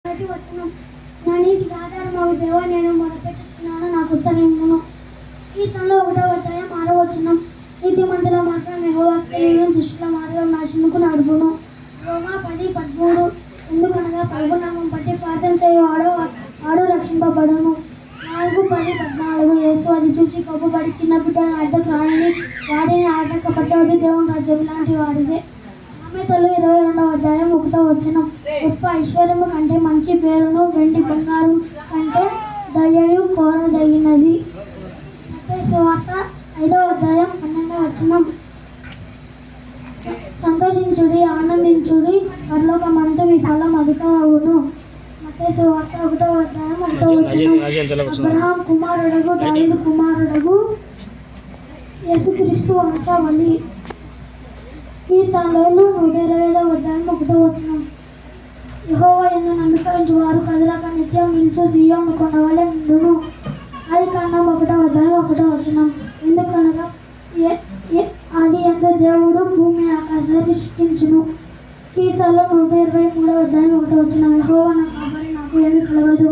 నా నీటికి ఆధారమగు దేవా, నేను మొదలుపెట్టుతున్నాను, నాకు ఉత్తరమును. కీర్తనలో 1వ అధ్యాయం 6వ వచనం. నీతిమంతుల మార్గం యెహోవాకు, దుష్టుల మార్గం నాశనముకు నడుపును. రోమా 10:13. ఎందుకనగా ప్రభునామం బట్టి ప్రార్థన చేయువాడు వాడు రక్షింపబడును. 4:10-14. యేసు అది చూచి కప్పుబడి చిన్న బిడ్డలను అడ్డకు రానని వాడిని ఆటంకపట్టేది దేవుని రాజ్యం లాంటి వాడిదే. సామెతలు 22వ అధ్యాయం 1వ వచనం. గొప్ప ఐశ్వర్యము కంటే మంచి పేరును వెండి బంగారం కంటే దయయు కోరదగినది. మత్తయి సువార్త 5వ అధ్యాయం 12వ వచనం. సంతోషించుడి, ఆనందించుడి, పరలోకమందు మీ ఫలం అధికమగును. మత్తయి సువార్త 1వ అధ్యాయం 1వ వచనం. అబ్రహాం కుమారుడగు దావీదు కుమారుడగు యేసుక్రీస్తు వంశావళి. కీర్తనలు 125వ అధ్యాయం 1వ వచనం. యెహోవా యందు నమ్మకముంచు వారు కదలక నిత్యం నిలుచు సీయోను కొండవలె నుండును. ఆదికాండం 1వ అధ్యాయం 1వ వచనం. ఎందుకనగా ఆది యందు దేవుడు భూమి ఆకాశాన్ని సృష్టించును. కీర్తనలు 123వ అధ్యాయం 1వ వచనం. యెహోవా నా కాపరి, నాకు ఏమీ కలగదు.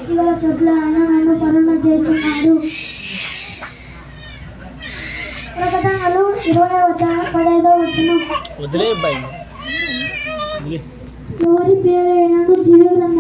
జీవల చోట్ల ఆయన నన్ను పరుణ చేస్తున్నాడు. ప్రకటనలు 20వ అధ్యాయం 15వ వచనం. ఎవరి పేరు జీవ గ్రంథం